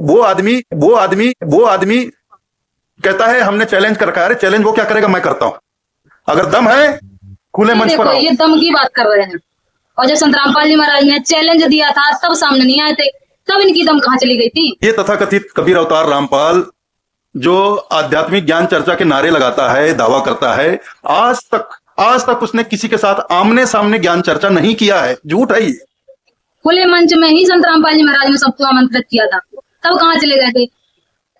वो आदमी कहता है हमने चैलेंज कर रखा है। अरे चैलेंज वो क्या करेगा, मैं करता हूँ। अगर दम है खुले मंच पर आओ। ये दम की बात कर रहे हैं, और जब संत रामपाल जी महाराज ने चैलेंज दिया था तब सामने नहीं आए थे, तब इनकी दम कहाँ चली गई थी? ये तथाकथित कबीर अवतार रामपाल जो आध्यात्मिक ज्ञान चर्चा के नारे लगाता है, दावा करता है, आज तक उसने किसी के साथ आमने सामने ज्ञान चर्चा नहीं किया है। झूठ है ये। खुले मंच में ही संत रामपाल जी महाराज ने सबको आमंत्रित किया था, तब कहाँ चले गए थे?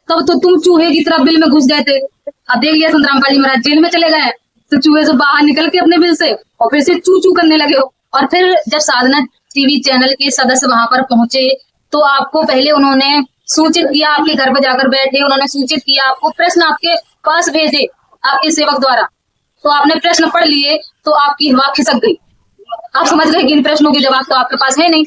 तब तो तुम चूहे की तरह बिल में घुस गए थे। अब देख लिया संत रामपाल जी महाराज जेल में चले गए, तो चूहे से बाहर निकल के अपने बिल से और फिर से चू चू करने लगे हो। और फिर जब साधना टीवी चैनल के सदस्य वहां पर पहुंचे तो आपको पहले उन्होंने सूचित किया, आपके घर पर जाकर बैठे, उन्होंने सूचित किया, आपको प्रश्न आपके पास भेजे आपके सेवक द्वारा, तो आपने प्रश्न पढ़ लिए, तो आपकी हवा खिसक गई। आप समझ गए कि इन प्रश्नों के जवाब तो आपके पास है नहीं,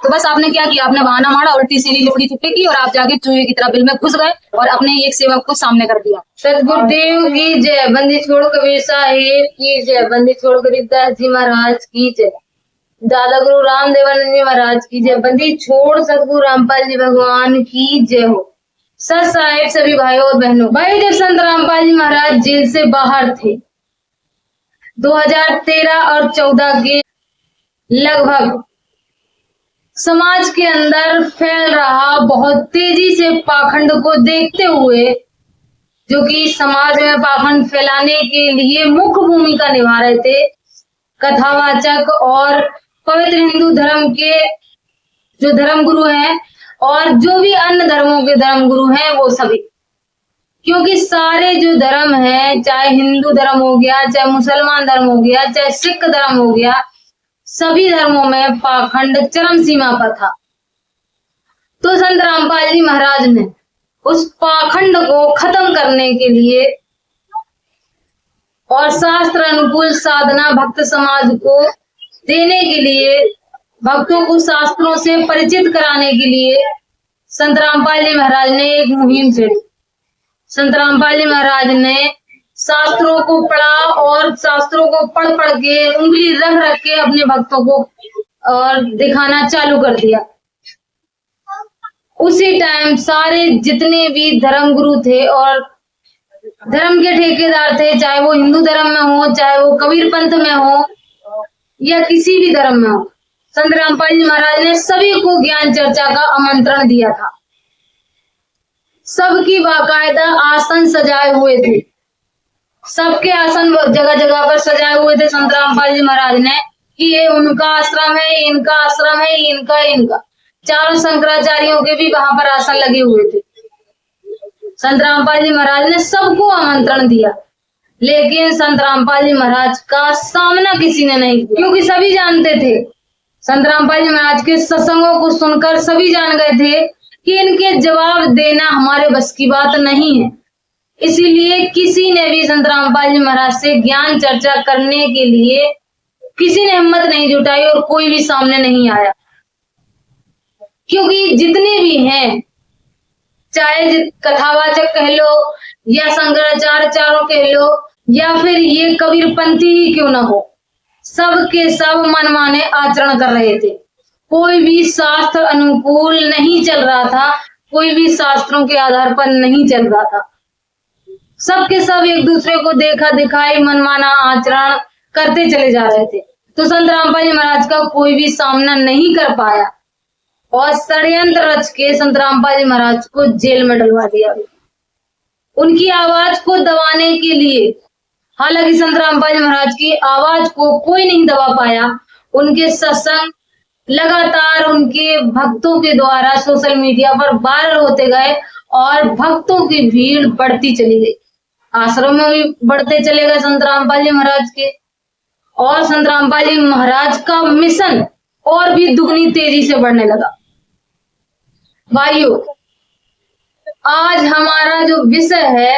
तो बस आपने क्या किया, आपने बहाना मारा, उल्टी सीधी लिपटी चुप्पी की और आप जाके चूहे की तरह बिल में घुस गए और अपने एक सेवक को सामने कर दिया। सतगुरुदेव की जय, बंदी छोड़ कबीर साहिब की जय, बंदी छोड़ गरीबदास जी महाराज की जय, दादा गुरु रामदेवानंद जी महाराज की जय, बंदी छोड़ सतगुरु रामपाल जी भगवान की जय हो। सत साहिब सभी भाइयों और बहनों, भाई जब संत रामपाल जी महाराज जेल से बाहर थे 2013 और 14 के लगभग समाज के अंदर फैल रहा बहुत तेजी से पाखंड को देखते हुए, जो कि समाज में पाखंड फैलाने के लिए मुख्य भूमिका निभा रहे थे कथावाचक और पवित्र हिंदू धर्म के जो धर्मगुरु हैं और जो भी अन्य धर्मों के धर्मगुरु हैं वो सभी, क्योंकि सारे जो धर्म हैं, चाहे हिंदू धर्म हो गया, चाहे मुसलमान धर्म हो गया, चाहे सिख धर्म हो गया, सभी धर्मों में पाखंड चरम सीमा पर था। तो संत रामपाल जी महाराज ने उस पाखंड को खत्म करने के लिए और शास्त्र अनुकूल साधना भक्त समाज को देने के लिए, भक्तों को शास्त्रों से परिचित कराने के लिए संत रामपाल जी महाराज ने एक मुहिम छेड़ी। संत रामपाल जी महाराज ने शास्त्रों को पढ़ा और शास्त्रों को पढ़ पढ़ के उंगली रख रख के अपने भक्तों को और दिखाना चालू कर दिया। उसी टाइम सारे जितने भी धर्मगुरु थे और धर्म के ठेकेदार थे, चाहे वो हिंदू धर्म में हो, चाहे वो कबीर पंथ में हो या किसी भी धर्म में हो, संत रामपाल जी महाराज ने सभी को ज्ञान चर्चा का आमंत्रण दिया था। सबकी बाकायदा आसन सजाए हुए थे, सबके आसन जगह जगह पर सजाए हुए थे संत रामपाल जी महाराज ने कि ये उनका आश्रम है, इनका आश्रम है, इनका। चारों शंकराचार्यों के भी वहां पर आसन लगे हुए थे। संत रामपाल जी महाराज ने सबको आमंत्रण दिया, लेकिन संत रामपाल जी महाराज का सामना किसी ने नहीं किया, क्योंकि सभी जानते थे, संत रामपाल जी महाराज के सत्संगों को सुनकर सभी जान गए थे कि इनके जवाब देना हमारे बस की बात नहीं है। इसीलिए किसी ने भी संत रामपाल जी महाराज से ज्ञान चर्चा करने के लिए किसी ने हिम्मत नहीं जुटाई और कोई भी सामने नहीं आया, क्योंकि जितने भी हैं, चाहे कथावाचक कह लो या शंकराचार्य कह लो या फिर ये कबीरपंथी ही क्यों ना हो, सबके सब मनमाने आचरण कर रहे थे। कोई भी शास्त्र अनुकूल नहीं चल रहा था, कोई भी शास्त्रों के आधार पर नहीं चल रहा था। सबके सब एक दूसरे को देखा दिखाई मनमाना आचरण करते चले जा रहे थे। तो संत रामपाल जी महाराज का कोई भी सामना नहीं कर पाया और षड्यंत्र रच के संत रामपाल जी महाराज को जेल में डलवा दिया। उनकी आवाज को दबाने के लिए, हालांकि संत रामपाल जी महाराज की आवाज को कोई नहीं दबा पाया, उनके सत्संग लगातार उनके भक्तों के द्वारा सोशल मीडिया पर वायरल होते गए और भक्तों की भीड़ बढ़ती चली गई। आश्रम में भी बढ़ते चले गए संत रामपाल जी महाराज के, और संत रामपाल जी महाराज का मिशन और भी दुगनी तेजी से बढ़ने लगा। भाइयों, आज हमारा जो विषय है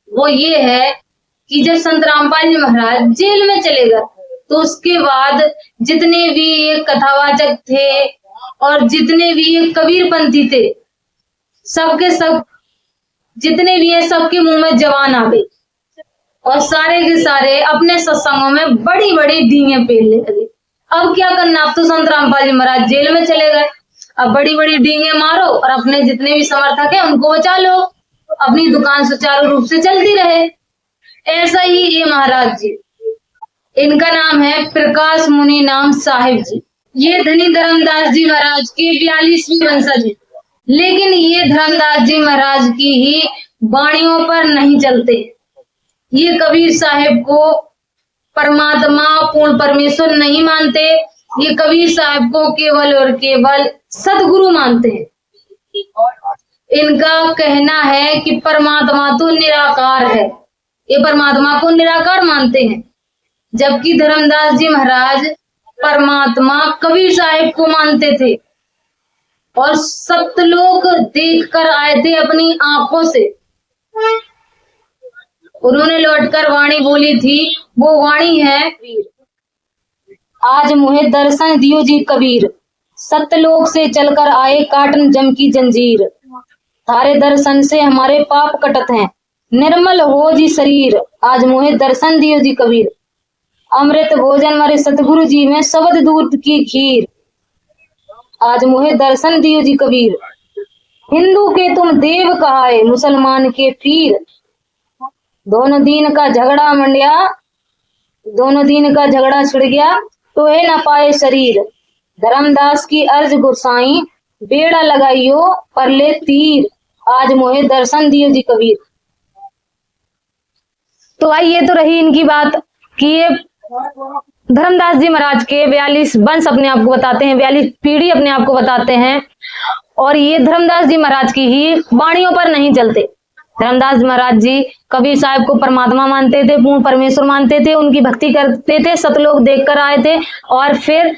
वो ये है कि जब संत रामपाल जी महाराज जेल में चले गए तो उसके बाद जितने भी ये कथावाचक थे और जितने भी ये कबीरपंथी थे, सबके सब जितने भी हैं सबके मुंह में जबान आ गई और सारे के सारे अपने सत्संगों में बड़ी बड़ी डींगे पेलने लगे। अब क्या करना, अब तो संत रामपाल जी महाराज जेल में चले गए, अब बड़ी बड़ी डींगे मारो और अपने जितने भी समर्थक है उनको बचा लो, अपनी दुकान सुचारू रूप से चलती रहे। ऐसा ही ये महाराज जी, इनका नाम है प्रकाश मुनि नाम साहिब जी। ये धनी धर्मदास जी महाराज के 42वीं वंशज है, लेकिन ये धर्मदास जी महाराज की ही वाणियों पर नहीं चलते। ये कबीर साहिब को परमात्मा पूर्ण परमेश्वर नहीं मानते, ये कबीर साहिब को केवल और केवल सदगुरु मानते हैं। इनका कहना है कि परमात्मा तो निराकार है, ये परमात्मा को निराकार मानते हैं, जबकि धर्मदास जी महाराज परमात्मा कबीर साहिब को मानते थे और सप्तलोक देख कर आए थे अपनी आंखों से। उन्होंने लौटकर वाणी बोली थी, वो वाणी है, आज मुझे दर्शन दियो जी कबीर, सत्यलोक से चलकर आए काटन जम की जंजीर, थारे दर्शन से हमारे पाप कटत हैं, निर्मल हो जी शरीर, आज मुझे दर्शन दियो जी कबीर, अमृत भोजन मारे सतगुरु जी में शबद दूध की खीर, आज मुझे दर्शन दियो जी कबीर, हिंदू के तुम देव कहाए, मुसलमान के पीर, दोनों दिन का झगड़ा मंडिया, दोनों दिन का झगड़ा छिड़ गया, तो है न पाए शरीर, धर्मदास की अर्ज गुसाई, बेड़ा लगाइयो पर ले तीर, आज मोहे दर्शन दियो जी कबीर। तो भाई ये तो रही इनकी बात कि ये धर्मदास जी महाराज के 42 वंश अपने आप को बताते हैं, 42 पीढ़ी अपने आप को बताते हैं, और ये धर्मदास जी महाराज की ही वाणियों पर नहीं चलते। धर्मदास महाराज जी कबीर साहब को परमात्मा मानते थे, पूर्ण परमेश्वर मानते थे, उनकी भक्ति करते थे, सतलोक देख कर आए थे और फिर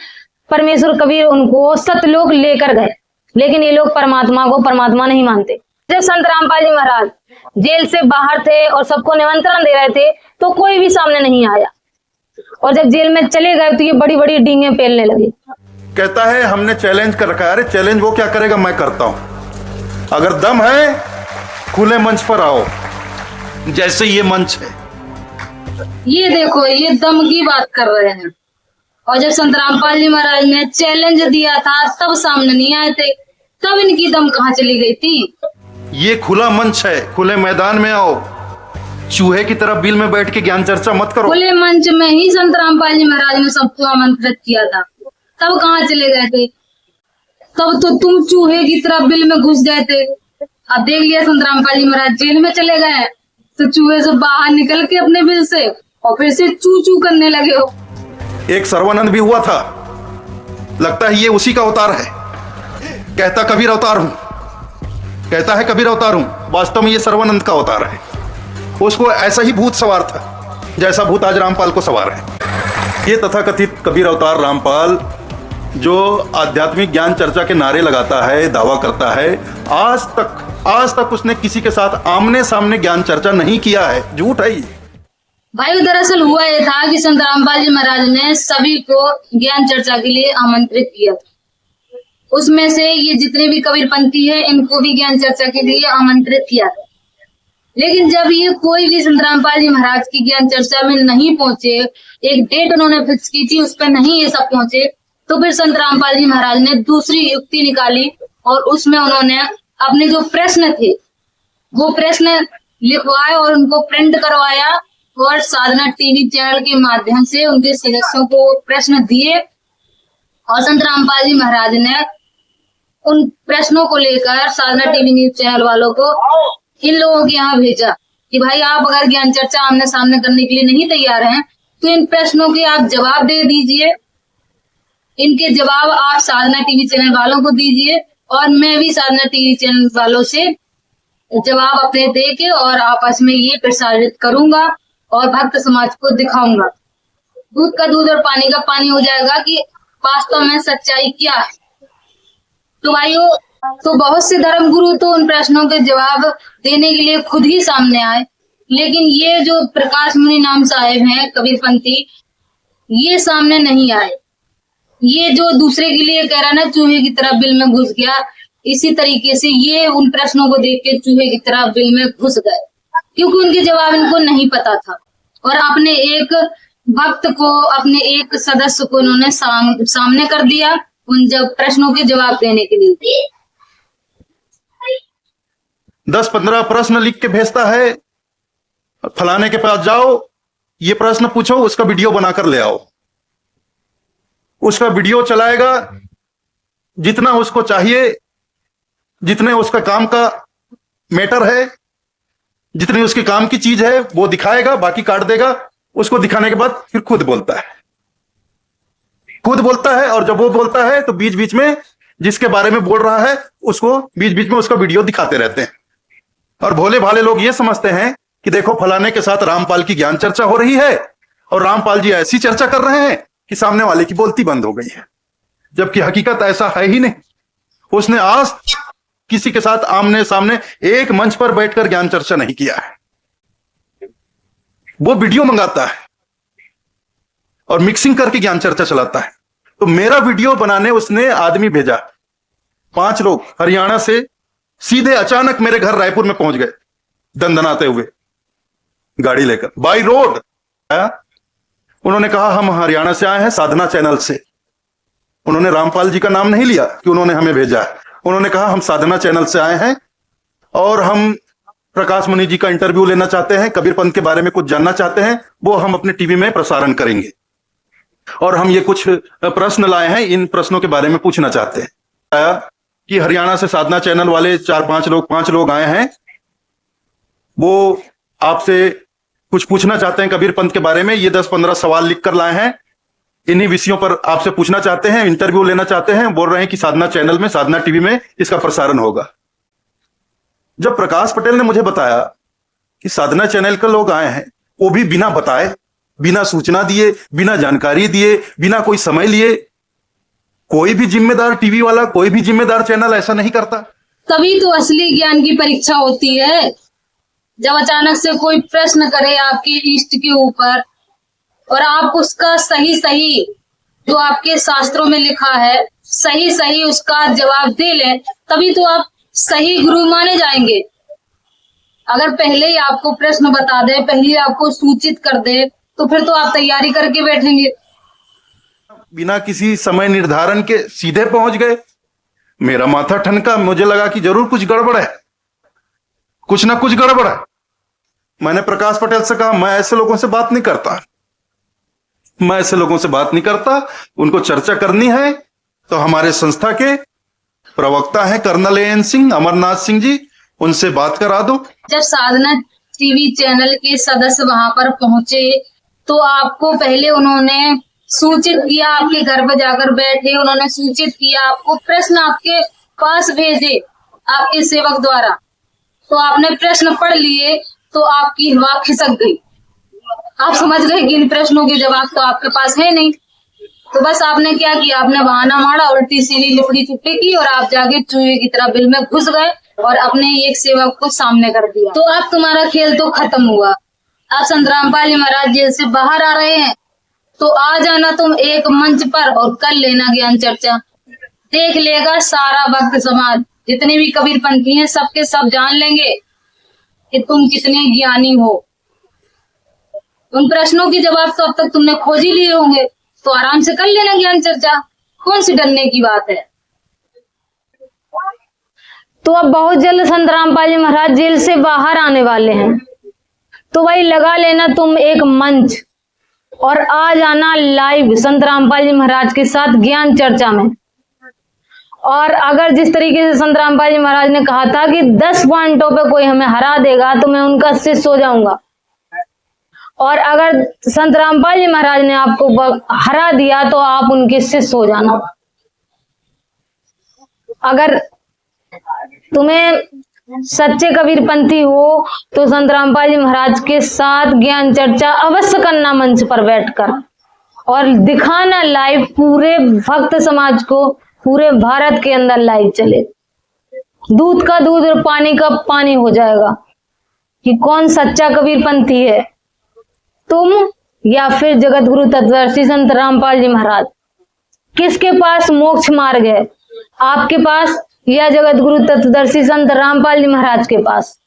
परमेश्वर कबीर उनको सतलोक लेकर गए, लेकिन ये लोग परमात्मा को परमात्मा नहीं मानते। जब संत रामपाल जी महाराज जेल से बाहर थे और सबको निमंत्रण दे रहे थे तो कोई भी सामने नहीं आया, और जब जेल में चले गए तो ये बड़ी बड़ी डींगे पेलने लगे। कहता है हमने चैलेंज कर रखा है। अरे चैलेंज वो क्या करेगा, मैं करता हूं। अगर दम है खुले मंच पर आओ, जैसे ये मंच है। ये देखो, ये दम की बात कर रहे हैं, और जब संत रामपाल जी महाराज ने चैलेंज दिया था तब सामने नहीं आए थे, तब इनकी दम कहाँ चली गई थी। ये खुला मंच है, खुले मैदान में आओ, चूहे की तरह बिल में बैठ के ज्ञान चर्चा मत करो। खुले मंच में ही संत रामपाल जी महाराज ने सबको आमंत्रित किया था, तब कहाँ चले गए थे। तब तो तुम चूहे की तरह बिल में घुस गए थे। अब देख लिया संत रामपाल जी महाराज जेल में चले गए तो चूहे से बाहर निकल के अपने बिल से और फिर से चू चू करने लगे हो। एक सर्वानंद भी हुआ था, लगता है ये उसी का अवतार है। कहता कबीर अवतार हूं, कहता है कबीर अवतार हूं, वास्तव में ये सर्वानंद का अवतार है। उसको ऐसा ही भूत सवार था जैसा भूत आज रामपाल को सवार है। ये तथाकथित कबीर अवतार रामपाल जो आध्यात्मिक ज्ञान चर्चा के नारे लगाता है, दावा करता है, आज तक उसने किसी के साथ आमने सामने ज्ञान चर्चा नहीं किया है। झूठ है ये। भाई दरअसल हुआ ये था कि संत रामपाल जी महाराज ने सभी को ज्ञान चर्चा के लिए आमंत्रित किया था। उसमें से ये जितने भी कबीरपंथी है इनको भी ज्ञान चर्चा के लिए आमंत्रित किया था। लेकिन जब ये कोई भी संत रामपाल जी महाराज की ज्ञान चर्चा में नहीं पहुंचे, एक डेट उन्होंने फिक्स की थी, उस पर नहीं ये सब पहुंचे, तो फिर संत रामपाल जी महाराज ने दूसरी युक्ति निकाली और उसमें उन्होंने अपने जो प्रश्न थे वो प्रश्न लिखवाए और उनको प्रिंट करवाया और साधना टीवी चैनल के माध्यम से उनके सदस्यों को प्रश्न दिए, और संत रामपाल जी महाराज ने उन प्रश्नों को लेकर साधना टीवी न्यूज चैनल वालों को इन लोगों के यहाँ भेजा कि भाई आप अगर ज्ञान चर्चा आमने सामने करने के लिए नहीं तैयार हैं तो इन प्रश्नों के आप जवाब दे दीजिए, इनके जवाब आप साधना टीवी चैनल वालों को दीजिए और मैं भी साधना टीवी चैनल वालों से जवाब अपने दे के और आपस में ये प्रसारित करूंगा और भक्त समाज को दिखाऊंगा। दूध का दूध और पानी का पानी हो जाएगा कि वास्तव में सच्चाई क्या है। तो भाइयों, तो बहुत से धर्म गुरु तो उन प्रश्नों के जवाब देने के लिए खुद ही सामने आए, लेकिन ये जो प्रकाश मुनि नाम साहेब हैं कबीरपंथी, ये सामने नहीं आए। ये जो दूसरे के लिए कह रहा ना चूहे की तरह बिल में घुस गया, इसी तरीके से ये उन प्रश्नों को देख के चूहे की तरह बिल में घुस गए, क्योंकि उनके जवाब इनको नहीं पता था और अपने एक भक्त को, अपने एक सदस्य को इन्होंने सामने कर दिया उन जब प्रश्नों के जवाब देने के लिए। 10-15 प्रश्न लिख के भेजता है, फलाने के पास जाओ, ये प्रश्न पूछो, उसका वीडियो बनाकर ले आओ। उसका वीडियो चलाएगा, जितना उसको चाहिए, जितने उसका काम का मैटर है, जितनी उसके काम की चीज है वो दिखाएगा, बाकी काट देगा। उसको दिखाने के बाद फिर खुद बोलता है, और जब वो बोलता है तो बीच बीच में जिसके बारे में बोल रहा है उसको बीच बीच में उसका वीडियो दिखाते रहते हैं। और भोले भाले लोग ये समझते हैं कि देखो फलाने के साथ रामपाल की ज्ञान चर्चा हो रही है, और रामपाल जी ऐसी चर्चा कर रहे हैं कि सामने वाले की बोलती बंद हो गई है, जबकि हकीकत ऐसा है ही नहीं। उसने आज किसी के साथ आमने सामने एक मंच पर बैठकर ज्ञान चर्चा नहीं किया है। वो वीडियो मंगाता है और मिक्सिंग करके ज्ञान चर्चा चलाता है। तो मेरा वीडियो बनाने उसने आदमी भेजा, 5 लोग हरियाणा से सीधे अचानक मेरे घर रायपुर में पहुंच गए, दंदनाते हुए गाड़ी लेकर बाई रोड। उन्होंने कहा हम हरियाणा से आए हैं, साधना चैनल से। उन्होंने रामपाल जी का नाम नहीं लिया कि उन्होंने हमें भेजा है। उन्होंने कहा हम साधना चैनल से आए हैं और हम प्रकाश मुनि जी का इंटरव्यू लेना चाहते हैं, कबीर पंथ के बारे में कुछ जानना चाहते हैं, वो हम अपने टीवी में प्रसारण करेंगे, और हम ये कुछ प्रश्न लाए हैं, इन प्रश्नों के बारे में पूछना चाहते हैं। कि हरियाणा से साधना चैनल वाले 5 लोग आए हैं, वो आपसे कुछ पूछना चाहते हैं कबीर पंथ के बारे में। ये 10-15 सवाल लिख कर लाए हैं, इन्हीं विषयों पर आपसे पूछना चाहते हैं, इंटरव्यू लेना चाहते हैं। बोल रहे हैं कि साधना चैनल में, साधना टीवी में इसका प्रसारण होगा। जब प्रकाश पटेल ने मुझे बताया कि साधना चैनल के लोग आए हैं, वो भी बिना बताए, बिना सूचना दिए, बिना जानकारी दिए, बिना कोई समय लिए, कोई भी जिम्मेदार टीवी वाला, कोई भी जिम्मेदार चैनल ऐसा नहीं करता। तभी तो असली ज्ञान की परीक्षा होती है, जब अचानक से कोई प्रश्न करे आपके इष्ट के ऊपर और आप उसका सही जो आपके शास्त्रों में लिखा है सही उसका जवाब दे लें, तभी तो आप सही गुरु माने जाएंगे। अगर पहले ही आपको प्रश्न बता दे, पहले ही आपको सूचित कर दे, तो फिर तो आप तैयारी करके बैठेंगे। बिना किसी समय निर्धारण के सीधे पहुंच गए। मेरा माथा ठनका, मुझे लगा कि जरूर कुछ गड़बड़ है, कुछ ना कुछ गड़बड़ है। मैंने प्रकाश पटेल से कहा मैं ऐसे लोगों से बात नहीं करता, उनको चर्चा करनी है तो हमारे संस्था के प्रवक्ता हैं कर्नल एन सिंह, अमरनाथ सिंह जी, उनसे बात करा दो। जब साधना टीवी चैनल के सदस्य वहां पर पहुंचे तो आपको पहले उन्होंने सूचित किया, आपके घर पर जाकर बैठे, उन्होंने सूचित किया, आपको प्रश्न आपके पास भेजे आपके सेवक द्वारा, तो आपने प्रश्न पढ़ लिए, तो आपकी हवा खिसक गई। आप समझ गए कि इन प्रश्नों के जवाब तो आपके पास है नहीं, तो बस आपने क्या किया, आपने बहाना मारा, उल्टी सीधी लिपड़ी चुप्पी की और आप जाके चूहे की तरह बिल में घुस गए और अपने एक सेवक को सामने कर दिया। तो अब तुम्हारा खेल तो खत्म हुआ। आप संत रामपाल जी महाराज जेल से बाहर आ रहे हैं, तो आ जाना तुम एक मंच पर और कर लेना ज्ञान चर्चा। देख लेगा सारा भक्त समाज, जितने भी कबीर पंथी हैं, सबके सब जान लेंगे कि तुम कितने ज्ञानी हो। उन प्रश्नों के जवाब तो अब तक तुमने खोज ही लिए होंगे, तो आराम से कर लेना ज्ञान चर्चा, कौन सी डरने की बात है। तो अब बहुत जल्द संत रामपाल जी महाराज जेल से बाहर आने वाले हैं, तो वही लगा लेना तुम एक मंच और आ जाना लाइव संत रामपाल जी महाराज के साथ ज्ञान चर्चा में। और अगर जिस तरीके से संत रामपाल जी महाराज ने कहा था कि 10 पॉइंटों पे कोई हमें हरा देगा तो मैं उनका शिष्य हो जाऊंगा, और अगर संत रामपाल जी महाराज ने आपको हरा दिया तो आप उनके शिष्य हो जाना। अगर तुम्हें सच्चे कबीरपंथी हो तो संत रामपाल जी महाराज के साथ ज्ञान चर्चा अवश्य करना मंच पर बैठकर, और दिखाना लाइव पूरे भक्त समाज को, पूरे भारत के अंदर लाइव चले। दूध का दूध और पानी का पानी हो जाएगा कि कौन सच्चा कबीरपंथी है, तुम या फिर जगत गुरु तत्वदर्शी संत रामपाल जी महाराज। किसके पास मोक्ष मार्ग है, आपके पास या जगत गुरु तत्वदर्शी संत रामपाल जी महाराज के पास?